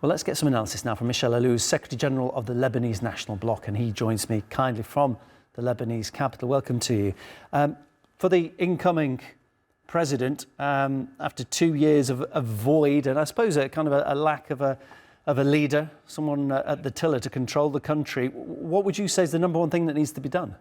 Well, let's get some analysis now from Michel Helou, Secretary General of the Lebanese National Bloc, and he joins me kindly from the Lebanese capital. Welcome to you. For the incoming president, after 2 years of void and I suppose a kind of a lack of a leader, someone at the tiller to control the country, what would you say is the number one thing that needs to be done?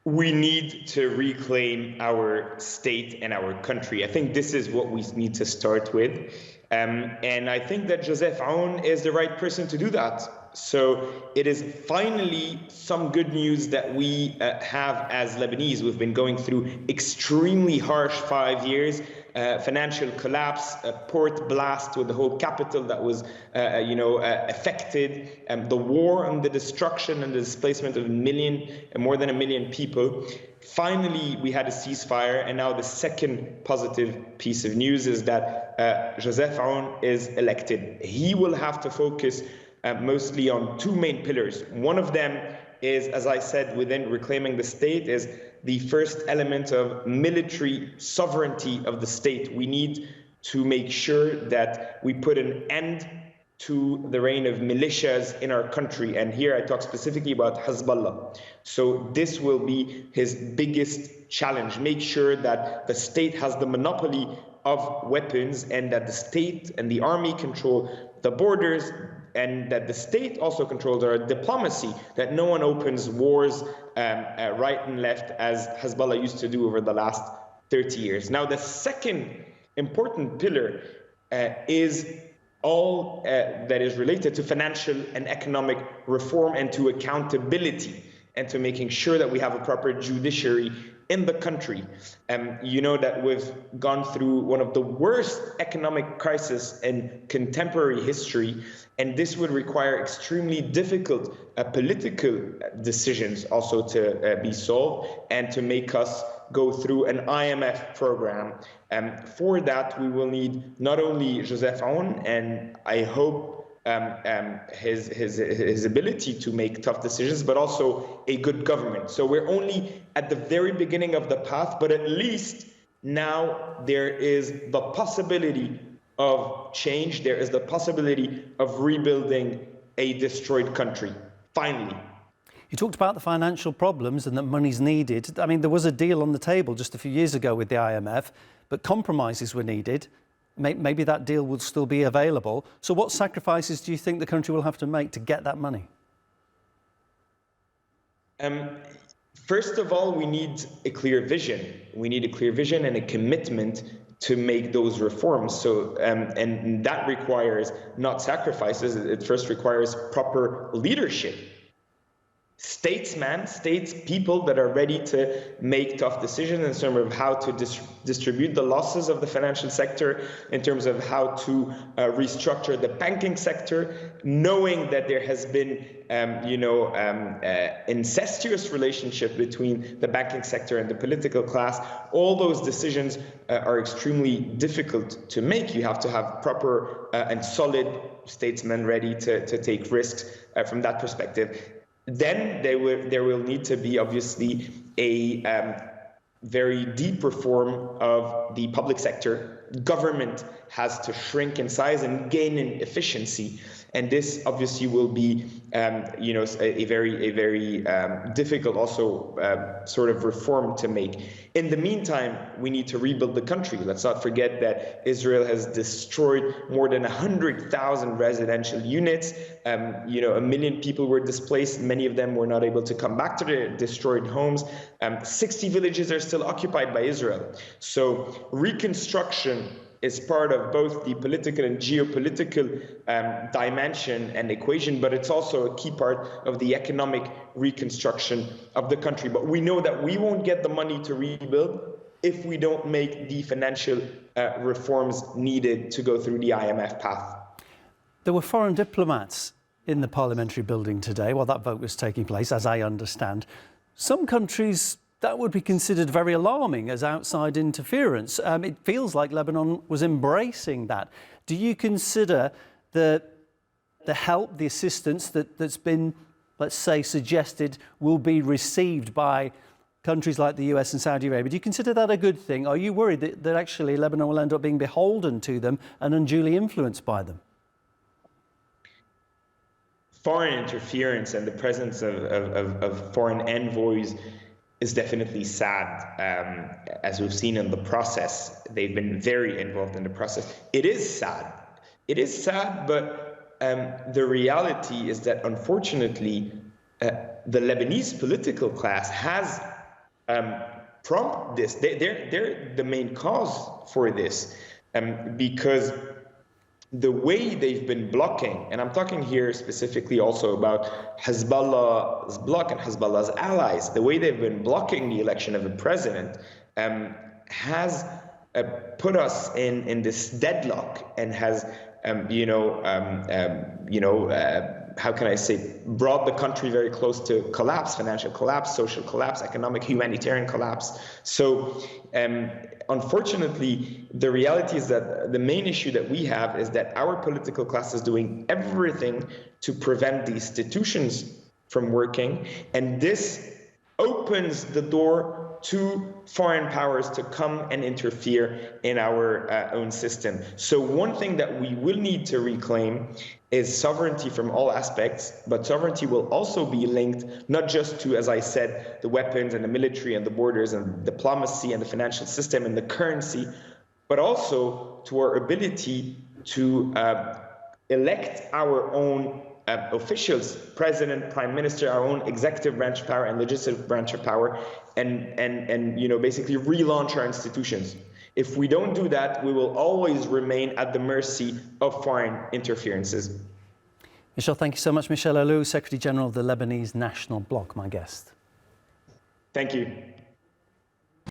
We need to reclaim our state and our country. I think this is what we need to start with. And I think that Joseph Aoun is the right person to do that. So it is finally some good news that we have as Lebanese. We've been going through extremely harsh 5 years, financial collapse, a port blast with the whole capital that was, affected, the war and the destruction and the displacement of more than a million people. Finally, we had a ceasefire, and now the second positive piece of news is that Joseph Aoun is elected. He will have to focus mostly on two main pillars. One of them is, as I said, within reclaiming the state, is the first element of military sovereignty of the state. We need to make sure that we put an end to the reign of militias in our country. And here I talk specifically about Hezbollah. So this will be his biggest challenge. Make sure that the state has the monopoly of weapons and that the state and the army control the borders, and that the state also controls our diplomacy, that no one opens wars right and left as Hezbollah used to do over the last 30 years. Now, the second important pillar is all that is related to financial and economic reform and to accountability and to making sure that we have a proper judiciary in the country. You know that we've gone through one of the worst economic crises in contemporary history, and this would require extremely difficult political decisions also to be solved and to make us go through an IMF program. For that, we will need not only Joseph Aoun, and I hope his ability to make tough decisions, but also a good government. So we're only at the very beginning of the path, but at least now there is the possibility of change. There is the possibility of rebuilding a destroyed country, finally. You talked about the financial problems and that money's needed. I mean, there was a deal on the table just a few years ago with the IMF, but compromises were needed. Maybe that deal will still be available. So what sacrifices do you think the country will have to make to get that money? First of all, we need a clear vision. We need a clear vision and a commitment to make those reforms. So, and that requires not sacrifices. It first requires proper leadership. Statespeople that are ready to make tough decisions in terms of how to distribute the losses of the financial sector, in terms of how to restructure the banking sector, knowing that there has been, incestuous relationship between the banking sector and the political class. All those decisions are extremely difficult to make. You have to have proper and solid statesmen ready to take risks from that perspective. Then there will need to be, obviously, a very deep reform of the public sector. Government has to shrink in size and gain in efficiency. And this obviously will be, a very difficult also sort of reform to make. In the meantime, we need to rebuild the country. Let's not forget that Israel has destroyed more than 100,000 residential units. 1 million people were displaced. Many of them were not able to come back to their destroyed homes. 60 villages are still occupied by Israel. So reconstruction is part of both the political and geopolitical dimension and equation, but it's also a key part of the economic reconstruction of the country. But we know that we won't get the money to rebuild if we don't make the financial reforms needed to go through the IMF path. There were foreign diplomats in the parliamentary building today while that vote was taking place, as I understand. Some countries, that would be considered very alarming as outside interference. It feels like Lebanon was embracing that. Do you consider the help, the assistance that's been, let's say, suggested will be received by countries like the US and Saudi Arabia. Do you consider that a good thing? Are you worried that actually Lebanon will end up being beholden to them and unduly influenced by them? Foreign interference and the presence of foreign envoys is definitely sad. As we've seen in the process, they've been very involved in the process. It is sad. It is sad, but the reality is that unfortunately, the Lebanese political class has prompted this. They're the main cause for this, because the way they've been blocking, and I'm talking here specifically also about Hezbollah's bloc and Hezbollah's allies, the way they've been blocking the election of a president has put us in this deadlock and has, how can I say, brought the country very close to collapse, financial collapse, social collapse, economic, humanitarian collapse. So unfortunately, the reality is that the main issue that we have is that our political class is doing everything to prevent the institutions from working, and this opens the door to foreign powers to come and interfere in our own system. So one thing that we will need to reclaim is sovereignty from all aspects, but sovereignty will also be linked not just to, as I said, the weapons and the military and the borders and diplomacy and the financial system and the currency, but also to our ability to elect our own officials, president, prime minister, our own executive branch of power and legislative branch of power, and basically relaunch our institutions. If we don't do that, we will always remain at the mercy of foreign interferences. Michel, thank you so much. Michel Helou, Secretary General of the Lebanese National Bloc, my guest. Thank you.